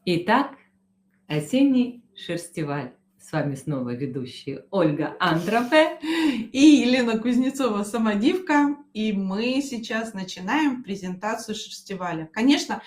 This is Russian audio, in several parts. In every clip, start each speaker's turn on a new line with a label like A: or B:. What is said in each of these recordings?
A: Итак, осенний шерстиваль. С вами снова ведущие Ольга Андропе.
B: И Елена Кузнецова, самодивка. И мы сейчас начинаем презентацию шерстиваля. Конечно,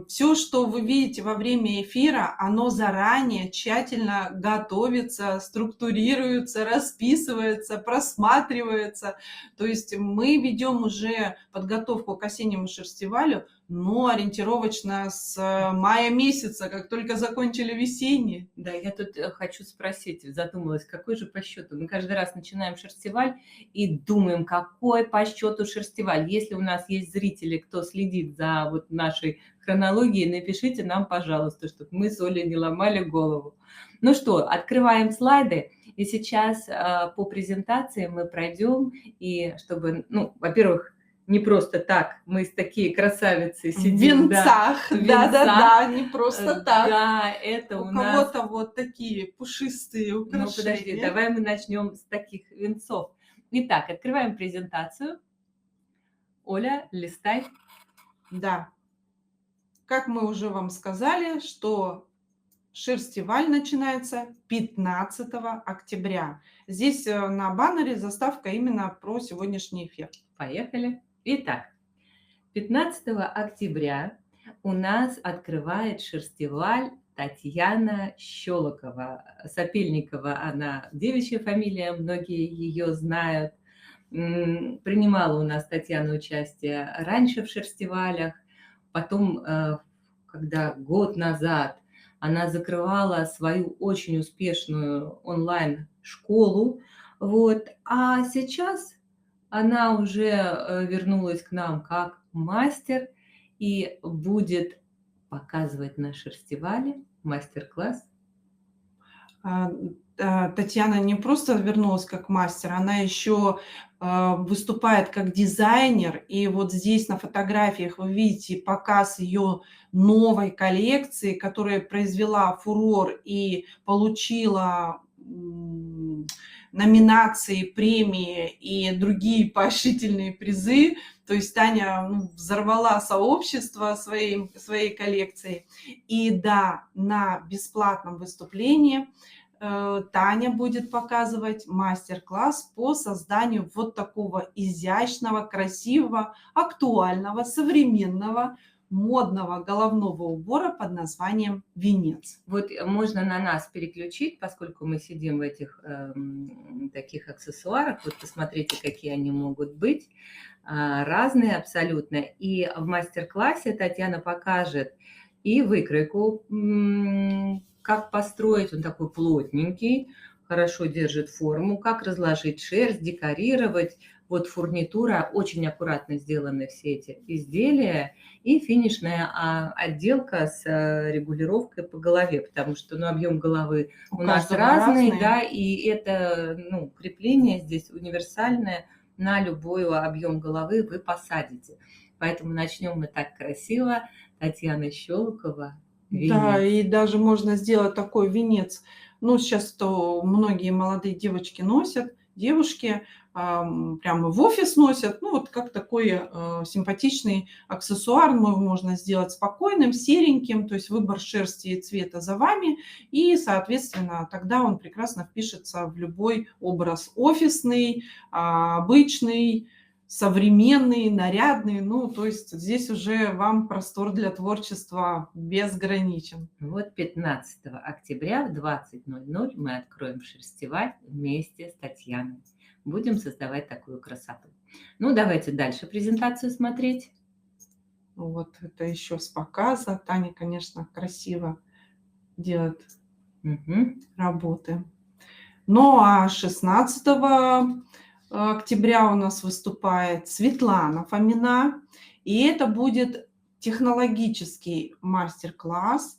B: все, что вы видите во время эфира, оно заранее тщательно готовится, структурируется, расписывается, просматривается. То есть мы ведем уже подготовку к осеннему шерстивалю, но ориентировочно с мая месяца, как только закончили весенний.
A: Да, я тут хочу спросить, задумалась, какой же по счету? Мы каждый раз начинаем шерстиваль и думаем, какой по счету шерстиваль. Если у нас есть зрители, кто следит за вот нашей хронологией, напишите нам, пожалуйста, чтобы мы с Олей не ломали голову. Ну что, открываем слайды, и сейчас по презентации мы пройдем, и чтобы, ну, во-первых, не просто так, мы такие красавицы сидим.
B: В венцах, да, не просто так.
A: Да, это
B: У
A: у нас...
B: кого-то вот такие пушистые украшения.
A: Ну, подожди, давай мы начнем с таких венцов. Итак, открываем презентацию. Оля, листай.
B: Да. Как мы уже вам сказали, что шерстиваль начинается 15 октября. Здесь на баннере заставка именно про сегодняшний эфир.
A: Поехали. Итак, 15 октября у нас открывает шерстиваль Татьяна Щелокова. Сапельникова, она девичья фамилия, многие ее знают. Принимала у нас Татьяна участие раньше в шерстивалях, потом, когда год назад она закрывала свою очень успешную онлайн-школу, вот, а сейчас она уже вернулась к нам как мастер и будет показывать на шерстивале мастер-класс.
B: Татьяна не просто вернулась как мастер, она еще выступает как дизайнер. И вот здесь на фотографиях вы видите показ ее новой коллекции, которая произвела фурор и получила номинации, премии и другие поощрительные призы. То есть Таня взорвала сообщество своей коллекцией. И да, на бесплатном выступлении Таня будет показывать мастер-класс по созданию вот такого изящного, красивого, актуального, современного, модного головного убора под названием венец.
A: Вот можно на нас переключить, поскольку мы сидим в этих таких аксессуарах. Вот посмотрите, какие они могут быть. Разные абсолютно. И в мастер-классе Татьяна покажет и выкройку, как построить, он такой плотненький, хорошо держит форму, как разложить шерсть, декорировать. Вот фурнитура, очень аккуратно сделаны все эти изделия, и финишная отделка с регулировкой по голове, потому что объем головы у нас разный, да, и это крепление здесь универсальное, на любой объем головы вы посадите. Поэтому начнем мы так красиво. Татьяна Щелокова.
B: Венец. Да, и даже можно сделать такой венец. Сейчас-то многие молодые девочки носят, девушки прямо в офис носят. Вот как такой симпатичный аксессуар можно сделать спокойным, сереньким. То есть выбор шерсти и цвета за вами. И, соответственно, тогда он прекрасно впишется в любой образ. Офисный, обычный, современный, нарядный. То есть здесь уже вам простор для творчества безграничен.
A: Вот 15 октября в 20:00 мы откроем шерстиваль вместе с Татьяной. Будем создавать такую красоту. Давайте дальше презентацию смотреть.
B: Вот это еще с показа. Таня, конечно, красиво делает работы. А 16 октября у нас выступает Светлана Фомина, и это будет технологический мастер-класс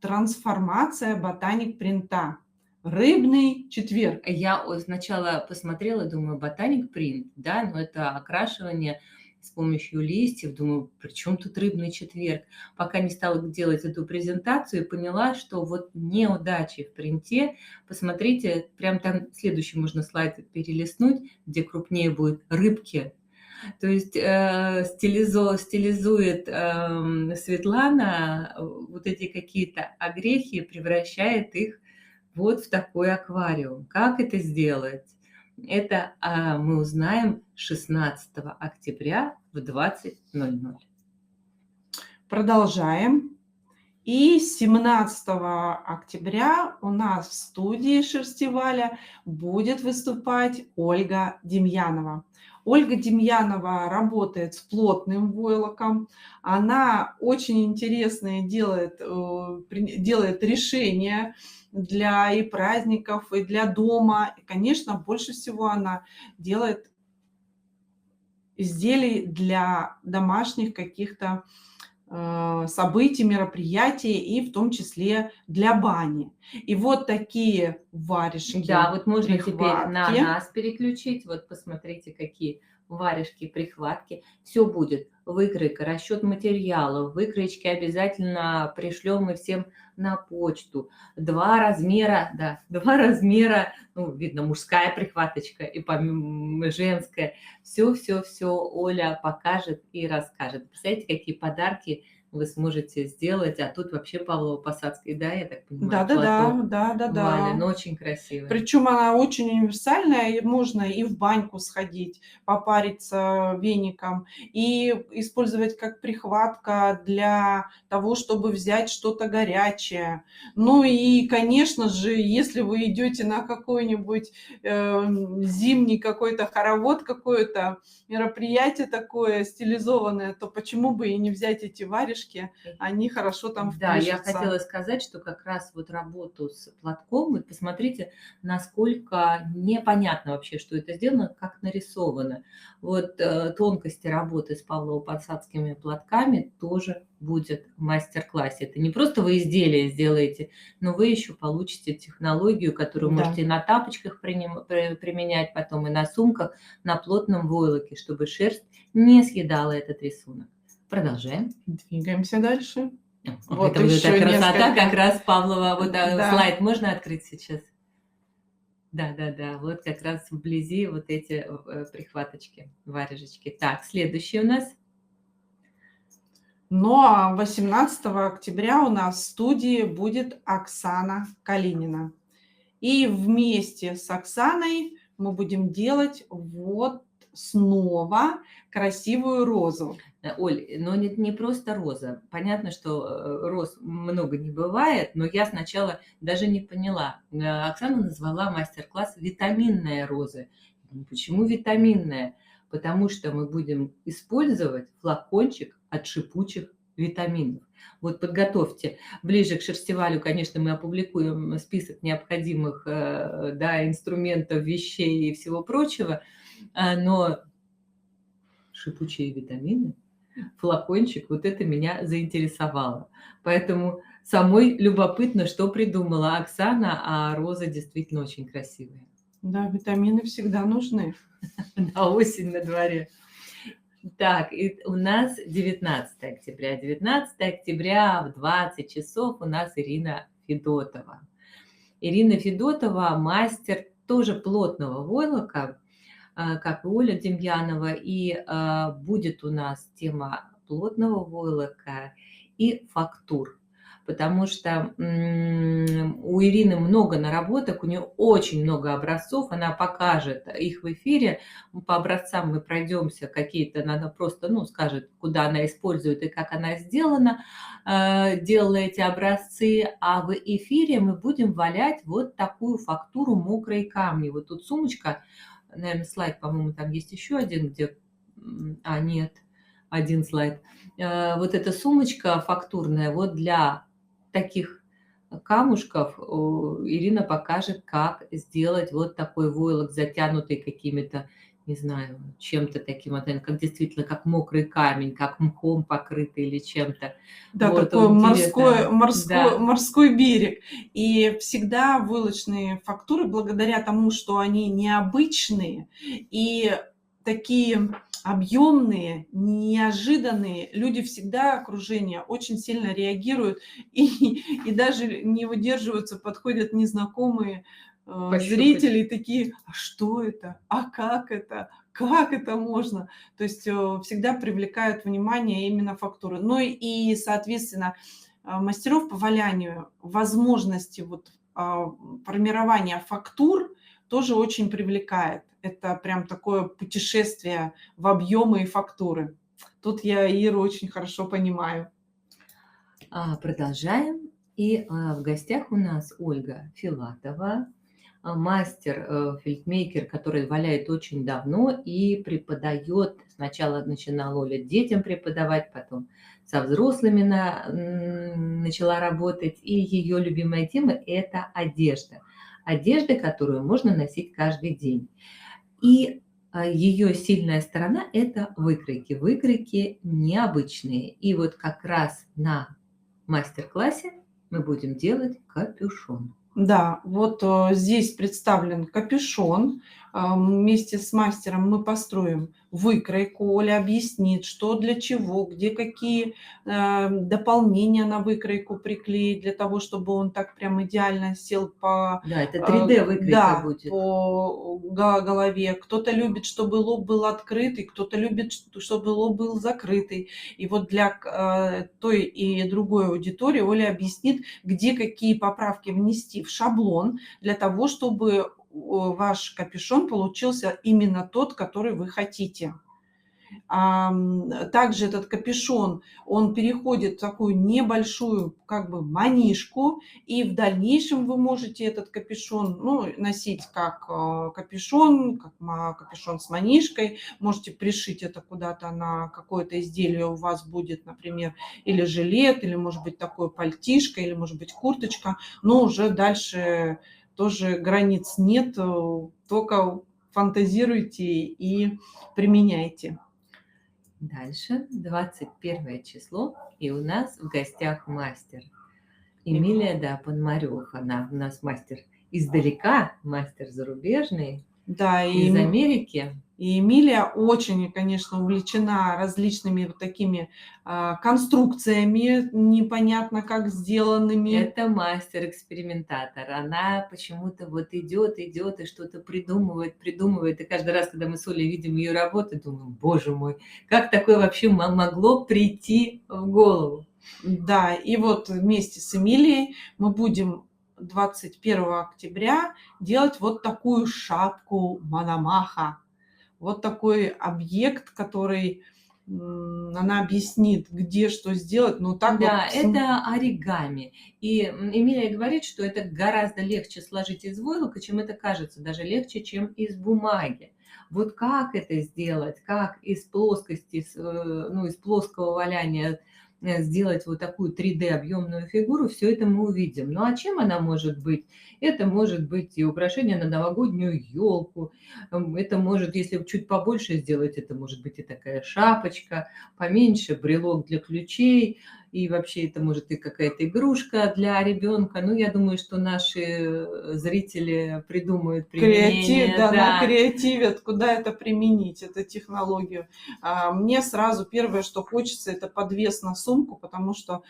B: «Трансформация ботаник принта». Рыбный четверг.
A: Я сначала посмотрела, думаю, ботаник принт, да, но это окрашивание с помощью листьев. Думаю, при чем тут рыбный четверг? Пока не стала делать эту презентацию, поняла, что вот неудачи в принте. Посмотрите, прям там следующий можно слайд перелистнуть, где крупнее будет рыбки. То есть стилизует Светлана вот эти какие-то огрехи, превращает их вот в такой аквариум. Как это сделать? Это мы узнаем 16 октября в 20:00.
B: Продолжаем. И 17 октября у нас в студии Шерстиваля будет выступать Ольга Демьянова. Ольга Демьянова работает с плотным войлоком. Она очень интересные делает решения для и праздников, и для дома. И, конечно, больше всего она делает изделий для домашних каких-то событий, мероприятий, и в том числе для бани. И вот такие варежки,
A: Да, вот можно теперь на
B: прихватки.
A: нас переключить. Вот посмотрите, какие варежки, прихватки. Все будет. Выкройка, расчет материалов. Выкроечки обязательно пришлем мы всем на почту. 2 размера, да, 2 размера, ну, видно, мужская прихваточка и женская. Все Оля покажет и расскажет. Представляете, какие подарки вы сможете сделать, а тут вообще Павлово-Посадский, да, я так понимаю, платок Валя, но очень красивый.
B: Причем она очень универсальная, и можно и в баньку сходить, попариться веником, и использовать как прихватка для того, чтобы взять что-то горячее. Ну и, конечно же, если вы идете на какой-нибудь зимний какой-то хоровод, какое-то мероприятие такое стилизованное, то почему бы и не взять эти варежки? Они хорошо там
A: Да, я
B: впишутся.
A: хотела сказать, что как раз вот работу с платком, вот посмотрите, насколько непонятно вообще, что это сделано, как нарисовано. Вот тонкости работы с павлово-посадскими платками тоже будет в мастер-классе. Это не просто вы изделие сделаете, но вы еще получите технологию, которую
B: Да.
A: можете и на тапочках применять потом, и на сумках, на плотном войлоке, чтобы шерсть не съедала этот рисунок. Продолжаем.
B: Двигаемся дальше.
A: Вот это вот
B: еще
A: эта красота,
B: несколько.
A: как раз Павлова. Вот
B: Да.
A: слайд можно открыть сейчас? Да. Вот как раз вблизи вот эти прихваточки, варежечки. Так, следующий у нас.
B: Ну а 18 октября у нас в студии будет Оксана Калинина. И вместе с Оксаной мы будем делать вот снова красивую розу.
A: Оль, но не просто роза. Понятно, что роз много не бывает, но я сначала даже не поняла. Оксана назвала мастер-класс «Витаминная роза». Почему витаминная? Потому что мы будем использовать флакончик от шипучих витаминов. Вот подготовьте. Ближе к Шерстивалю, конечно, мы опубликуем список необходимых инструментов, вещей и всего прочего, но шипучие витамины, флакончик, вот это меня заинтересовало. Поэтому самой любопытно, что придумала Оксана, а роза действительно очень красивая.
B: Да, витамины всегда нужны.
A: На осень на дворе. Так, и у нас 19 октября. 19 октября в 20 часов у нас Ирина Федотова. Ирина Федотова – мастер тоже плотного войлока, как и Оля Демьянова, и будет у нас тема плотного войлока и фактур, потому что у Ирины много наработок, у нее очень много образцов, она покажет их в эфире, по образцам мы пройдемся, какие-то она просто, скажет, куда она использует и как она сделала эти образцы, а в эфире мы будем валять вот такую фактуру «Мокрые камни». Вот тут сумочка, наверное, слайд, по-моему, там есть еще один, где... нет, один слайд. Вот эта сумочка фактурная, вот для таких камушков Ирина покажет, как сделать вот такой войлок, затянутый какими-то, не знаю, чем-то таким, как действительно, как мокрый камень, как мхом покрытый или чем-то.
B: Да,
A: вот,
B: такой морской берег. И всегда войлочные фактуры, благодаря тому, что они необычные и такие объемные, неожиданные, люди всегда, окружение, очень сильно реагируют и даже не выдерживаются, подходят незнакомые
A: Пощупать.
B: зрителей такие: а что это? А как это? Как это можно? То есть всегда привлекают внимание именно фактуры. Ну и, соответственно, мастеров по валянию возможности вот формирования фактур тоже очень привлекает. Это прям такое путешествие в объемы и фактуры. Тут я Иру очень хорошо понимаю.
A: Продолжаем. И в гостях у нас Ольга Филатова, мастер, фельдмейкер, который валяет очень давно и преподает. Сначала начинала Оля детям преподавать, потом со взрослыми начала работать. И ее любимая тема – это одежда. Одежда, которую можно носить каждый день. И ее сильная сторона – это выкройки. Выкройки необычные. И вот как раз на мастер-классе мы будем делать капюшон.
B: Да, вот здесь представлен капюшон. Вместе с мастером мы построим выкройку. Оля объяснит, что для чего, где какие дополнения на выкройку приклеить для того, чтобы он так прям идеально сел по,
A: Да, это 3D-выкройка
B: да,
A: будет.
B: по голове. Кто-то любит, чтобы лоб был открытый, кто-то любит, чтобы лоб был закрытый. И вот для той и другой аудитории Оля объяснит, где какие поправки внести в шаблон для того, чтобы ваш капюшон получился именно тот, который вы хотите. Также этот капюшон, он переходит в такую небольшую как бы манишку, и в дальнейшем вы можете этот капюшон, ну, носить как капюшон, как капюшон с манишкой. Можете пришить это куда-то на какое-то изделие у вас будет, например, или жилет, или, может быть, такое пальтишко, или, может быть, курточка. Но уже дальше тоже границ нет, только фантазируйте и применяйте.
A: Дальше 21 число, и у нас в гостях мастер Эмилия, да, Пономарёв. Она у нас мастер издалека, мастер зарубежный,
B: Да,
A: из Америки.
B: и Эмилия очень, конечно, увлечена различными вот такими конструкциями, непонятно как сделанными.
A: Это мастер-экспериментатор. Она почему-то вот идет и что-то придумывает. И каждый раз, когда мы с Олей видим ее работы, думаем, боже мой, как такое вообще могло прийти в голову?
B: Да, и вот вместе с Эмилией мы будем 21 октября делать вот такую шапку Мономаха. Вот такой объект, который она объяснит, где что сделать, но так
A: Да,
B: вот.
A: это оригами. И Эмилия говорит, что это гораздо легче сложить из войлока, чем это кажется, даже легче, чем из бумаги. Вот как это сделать, как из плоскости, из плоского валяния сделать вот такую 3D-объемную фигуру, все это мы увидим. Ну а чем она может быть? Это может быть и украшение на новогоднюю елку, это может, если чуть побольше сделать, это может быть и такая шапочка, поменьше брелок для ключей, и вообще это может и какая-то игрушка для ребенка. Ну, я думаю, что наши зрители придумают применение.
B: Да,
A: Да.
B: креативят, куда это применить, эту технологию. Мне сразу первое, что хочется, это подвес на сумку, потому что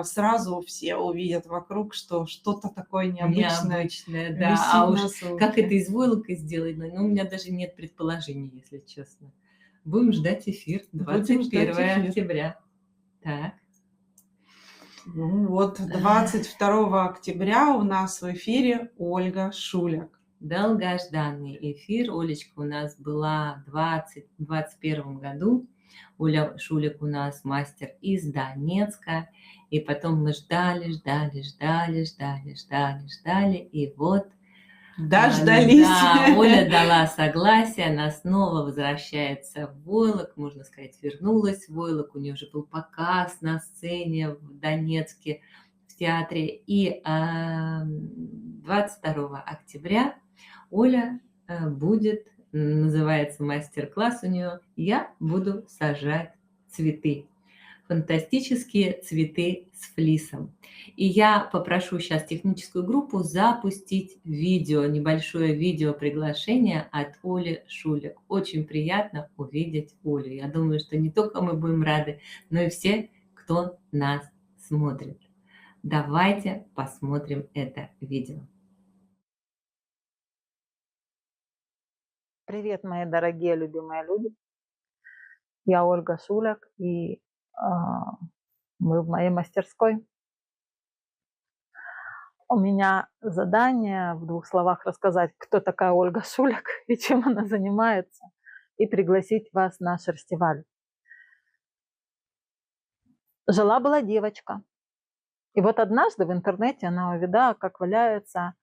B: сразу все увидят вокруг, что что-то такое необычное
A: Необычное, да.
B: висит
A: А уж
B: на сумке.
A: как это из войлока сделано, ну, у меня даже нет предположений, если честно. Будем ждать эфир
B: Будем ждать
A: 21
B: эфир.
A: октября. Так.
B: Ну вот, 22 октября у нас в эфире Ольга Шуляк.
A: Долгожданный эфир. Олечка у нас была в 2021 году. Оля Шуляк у нас мастер из Донецка. И потом мы ждали. И вот
B: Дождались.
A: да, Оля дала согласие, она снова возвращается в Войлок, можно сказать, вернулась в Войлок. У нее уже был показ на сцене в Донецке, в театре. И 22 октября Оля будет, называется мастер-класс у нее «Я буду сажать цветы». Фантастические цветы с флисом. И я попрошу сейчас техническую группу запустить видео, небольшое видео приглашение от Оли Шуляк. Очень приятно увидеть Олю. Я думаю, что не только мы будем рады, но и все, кто нас смотрит. Давайте посмотрим это видео.
C: Привет, мои дорогие, любимые люди. Я Ольга Шуляк, и мы в моей мастерской. У меня задание в 2 словах рассказать, кто такая Ольга Шуляк и чем она занимается, и пригласить вас на шерстиваль. Жила-была девочка, и вот однажды в интернете она увидала, как валяется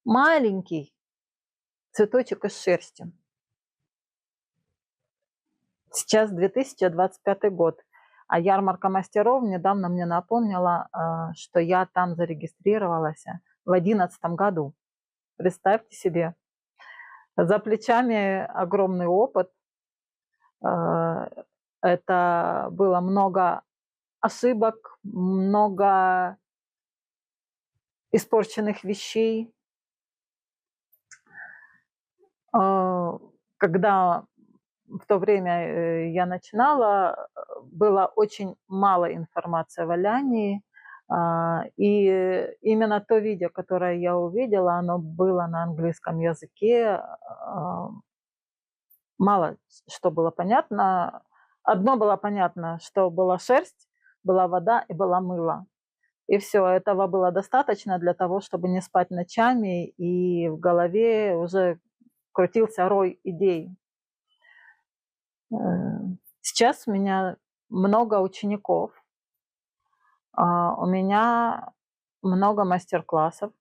C: маленький цветочек из шерсти. Сейчас 2025 год, а ярмарка мастеров недавно мне напомнила, что я там зарегистрировалась в 2011 году. Представьте себе, за плечами огромный опыт. Это было много ошибок, много испорченных вещей. Когда в то время я начинала, было очень мало информации о валянии, и именно то видео, которое я увидела, оно было на английском языке, мало что было понятно. Одно было понятно, что была шерсть, была вода и было мыло. И все, этого было достаточно для того, чтобы не спать ночами, и в голове уже крутился рой идей. Сейчас у меня много учеников, у меня много мастер-классов,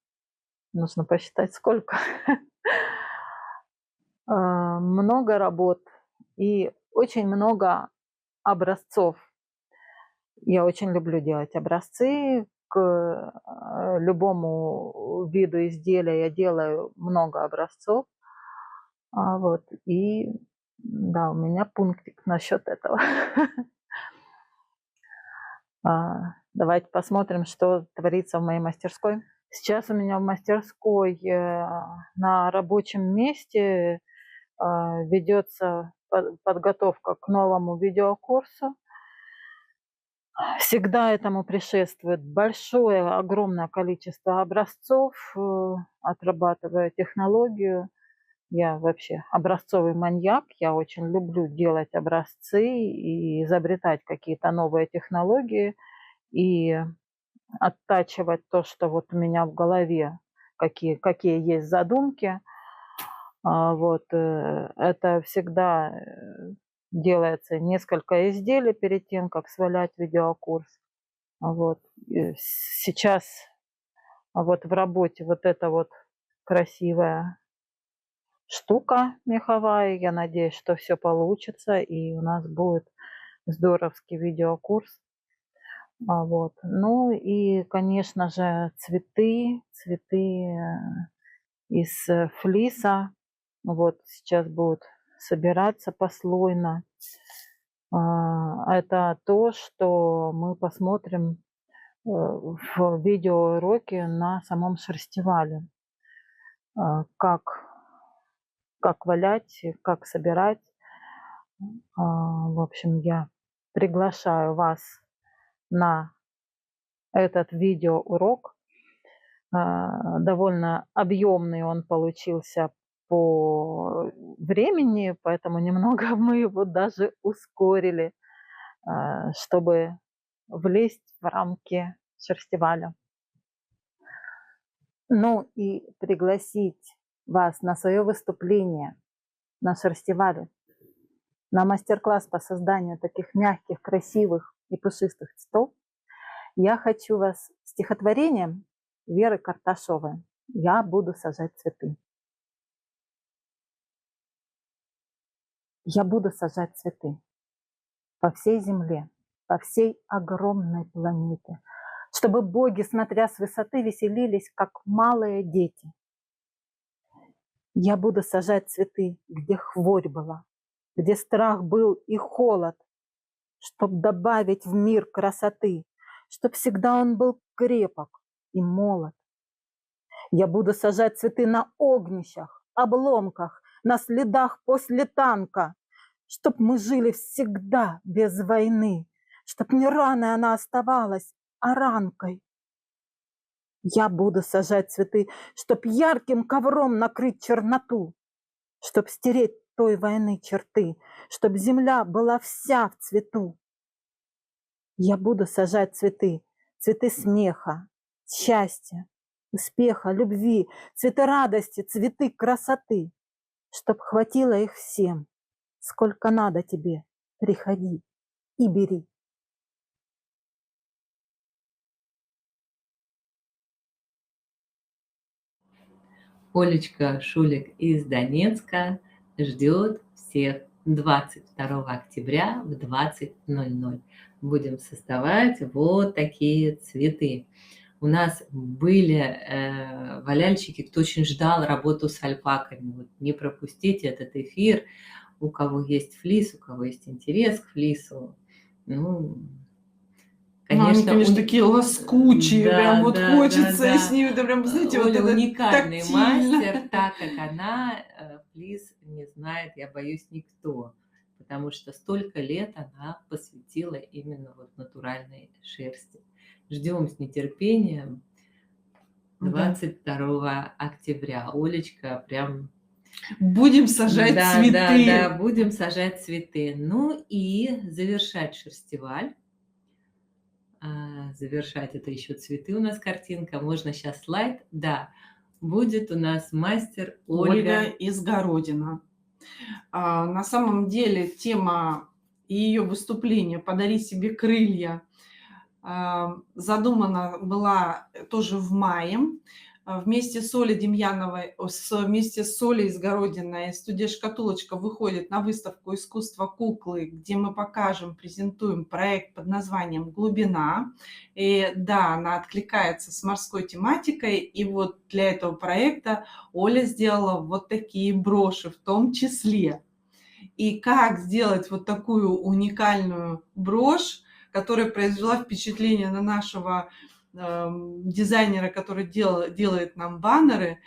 C: нужно посчитать сколько, много работ и очень много образцов. Я очень люблю делать образцы. К любому виду изделия я делаю много образцов. Вот. И да, у меня пунктик насчет этого. Давайте посмотрим, что творится в моей мастерской. Сейчас у меня в мастерской на рабочем месте ведется подготовка к новому видеокурсу. Всегда этому предшествует большое, огромное количество образцов, отрабатывая технологию. Я вообще образцовый маньяк, я очень люблю делать образцы и изобретать какие-то новые технологии, и оттачивать то, что вот у меня в голове, какие есть задумки. Вот, это всегда делается несколько изделий перед тем, как свалять видеокурс. Вот. И сейчас вот в работе вот эта вот красивая штука меховая. Я надеюсь, что все получится, и у нас будет здоровский видеокурс. Вот. Ну и, конечно же, цветы из флиса. Вот сейчас будут собираться послойно. Это то, что мы посмотрим в видеоуроке на самом шерстивале. Как валять, как собирать. В общем, я приглашаю вас на этот видеоурок. Довольно объемный он получился по времени, поэтому немного мы его даже ускорили, чтобы влезть в рамки шерстиваля. Ну и пригласить вас на свое выступление на шерстивале, на мастер-класс по созданию таких мягких, красивых и пушистых цветов. Я хочу вас стихотворением Веры Карташовой «Я буду сажать цветы». Я буду сажать цветы по всей земле, по всей огромной планете, чтобы боги, смотря с высоты, веселились, как малые дети. Я буду сажать цветы, где хворь была, где страх был и холод, чтоб добавить в мир красоты, чтоб всегда он был крепок и молод. Я буду сажать цветы на огнищах, обломках, на следах после танка, чтоб мы жили всегда без войны, чтоб не раной она оставалась, а ранкой. Я буду сажать цветы, чтоб ярким ковром накрыть черноту, чтоб стереть той войны черты, чтоб земля была вся в цвету. Я буду сажать цветы, цветы смеха, счастья, успеха, любви, цветы радости, цветы красоты, чтоб хватило их всем. Сколько надо тебе, приходи и бери.
A: Олечка Шулик из Донецка ждет всех 22 октября в 20:00. Будем создавать вот такие цветы. У нас были валяльщики, кто очень ждал работу с альпаками. Вот не пропустите этот эфир. У кого есть флис, у кого есть интерес к флису. Ну,
B: Ну, они, конечно, такие лоскучие,
A: да,
B: прям вот
A: да,
B: хочется
A: да, да.
B: с ними, да, прям, знаете, вот
A: Оля
B: это
A: уникальный
B: тактильно.
A: мастер, так как она флис не знает, я боюсь, никто, потому что столько лет она посвятила именно вот натуральной шерсти. Ждем с нетерпением 22 октября. Олечка прям...
B: Будем сажать
A: Да,
B: цветы.
A: да, будем сажать цветы. Ну и завершать шерстиваль. Завершать это еще цветы у нас картинка. Можно сейчас слайд. Да, будет у нас мастер
B: Ольга
A: Ольга.
B: Изгородина. На самом деле тема ее выступления «Подари себе крылья» задумана была тоже в мае. Вместе с Олей Демьяновой, вместе с Олей Изгородиной студия «Шкатулочка» выходит на выставку «Искусство куклы», где мы покажем, презентуем проект под названием «Глубина». И да, она откликается с морской тематикой. И вот для этого проекта Оля сделала вот такие броши в том числе. И как сделать вот такую уникальную брошь, которая произвела впечатление на нашего дизайнера, который делает нам баннеры,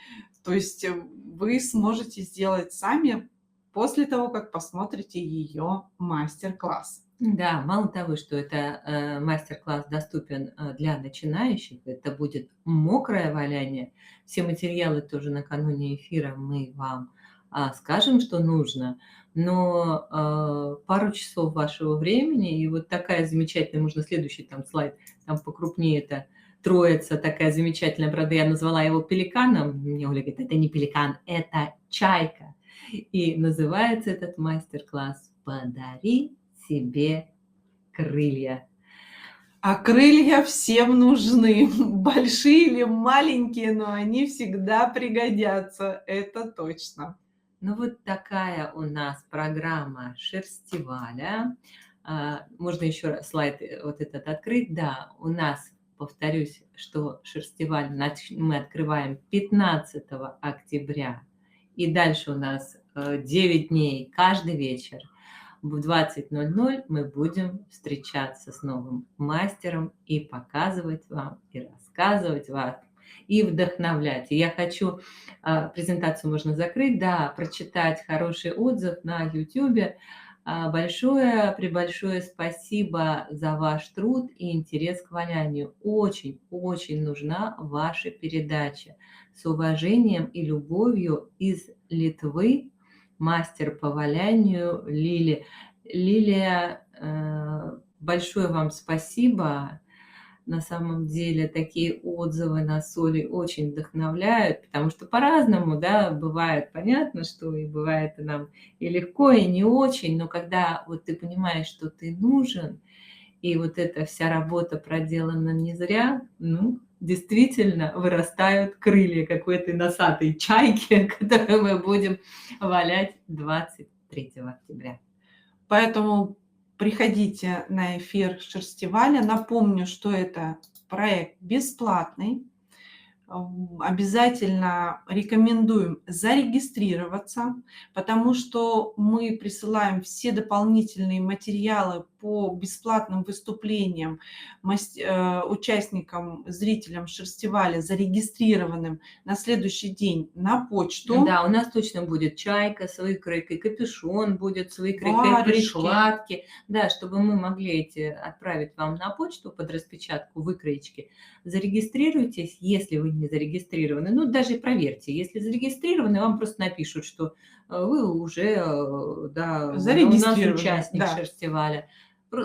B: то есть вы сможете сделать сами после того, как посмотрите ее мастер-класс.
A: Да, мало того, что это мастер-класс доступен для начинающих, это будет мокрое валяние. Все материалы тоже накануне эфира мы вам скажем, что нужно, но пару часов вашего времени, и вот такая замечательная, можно следующий там слайд, там покрупнее это троица, такая замечательная, правда, я назвала его пеликаном, мне Оля говорит, это не пеликан, это чайка. И называется этот мастер-класс «Подари себе крылья».
B: А крылья всем нужны, большие или маленькие, но они всегда пригодятся, это точно.
A: Ну вот такая у нас программа шерстиваля. Можно еще раз слайд вот этот открыть. Да, у нас, повторюсь, что шерстиваль мы открываем 15 октября. И дальше у нас 9 дней каждый вечер. В 20:00 мы будем встречаться с новым мастером и показывать вам, и рассказывать вам, и вдохновлять. И я хочу, презентацию можно закрыть, да, прочитать хороший отзыв на YouTube. Большое спасибо за ваш труд и интерес к валянию. Очень нужна ваша передача. С уважением и любовью из Литвы, мастер по валянию Лилия. Лилия, большое вам спасибо. На самом деле такие отзывы на Соли очень вдохновляют, потому что по-разному, да, бывает, понятно, что и бывает и нам и легко, и не очень, но когда вот ты понимаешь, что ты нужен, и вот эта вся работа проделана не зря, ну, действительно вырастают крылья какой-то носатой чайки, которую мы будем валять 23 октября.
B: Поэтому приходите на эфир Шерстиваля. Напомню, что это проект бесплатный. Обязательно рекомендуем зарегистрироваться, потому что мы присылаем все дополнительные материалы по бесплатным выступлениям участникам, зрителям Шерстиваля, зарегистрированным на следующий день на почту.
A: Да, у нас точно будет чайка с выкройкой, капюшон будет с выкройкой,
B: Варежки.
A: прикладки. Да, чтобы мы могли эти отправить вам на почту под распечатку выкроечки. Зарегистрируйтесь, если вы не зарегистрированы. Ну, даже проверьте. Если зарегистрированы, вам просто напишут, что вы уже, да, у нас
B: Зарегистрированы,
A: участник
B: да.
A: Шерстиваля.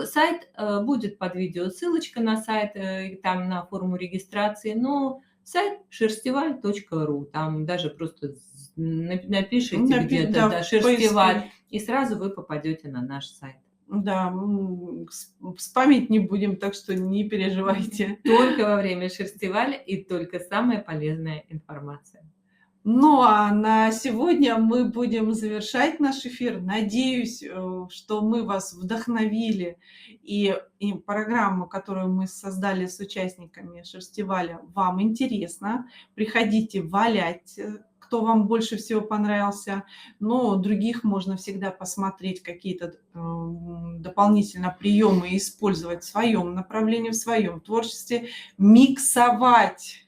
A: Сайт будет под видео, ссылочка на сайт, там на форму регистрации, но сайт шерстиваль.ру, там даже просто напишите где-то,
B: Да,
A: да,
B: в
A: Шерстиваль,
B: поиске.
A: и сразу вы попадете на наш сайт.
B: Да, спамить не будем, так что не переживайте.
A: Только во время Шерстиваля и только самая полезная информация.
B: Ну, а на сегодня мы будем завершать наш эфир. Надеюсь, что мы вас вдохновили, и программу, которую мы создали с участниками Шерстиваля, вам интересна. Приходите валять, кто вам больше всего понравился. Но других можно всегда посмотреть, какие-то дополнительно приемы использовать в своем направлении, в своем творчестве, миксовать.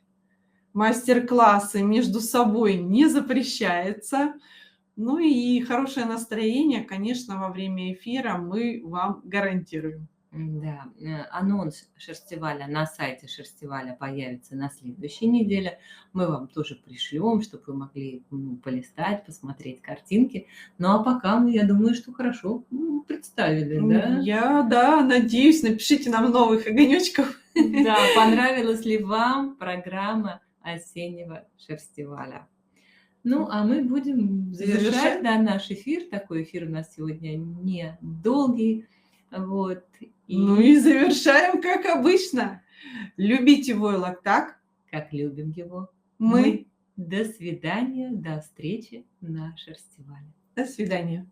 B: Мастер-классы между собой не запрещается. Ну и хорошее настроение, конечно, во время эфира мы вам гарантируем.
A: Да, анонс Шерстиваля на сайте Шерстиваля появится на следующей неделе. Мы вам тоже пришлем, чтобы вы могли полистать, посмотреть картинки. Ну а пока мы, я думаю, что хорошо представили, да?
B: Да, надеюсь, напишите нам новых огонечков.
A: Да, понравилась ли вам программа осеннего Шерстиваля? Ну, а мы будем завершать, да, наш эфир. Такой эфир у нас сегодня не долгий. Вот.
B: Ну и завершаем, как обычно. Любите войлок так,
A: как любим его.
B: Мы.
A: До свидания, до встречи на Шерстивале.
B: До свидания.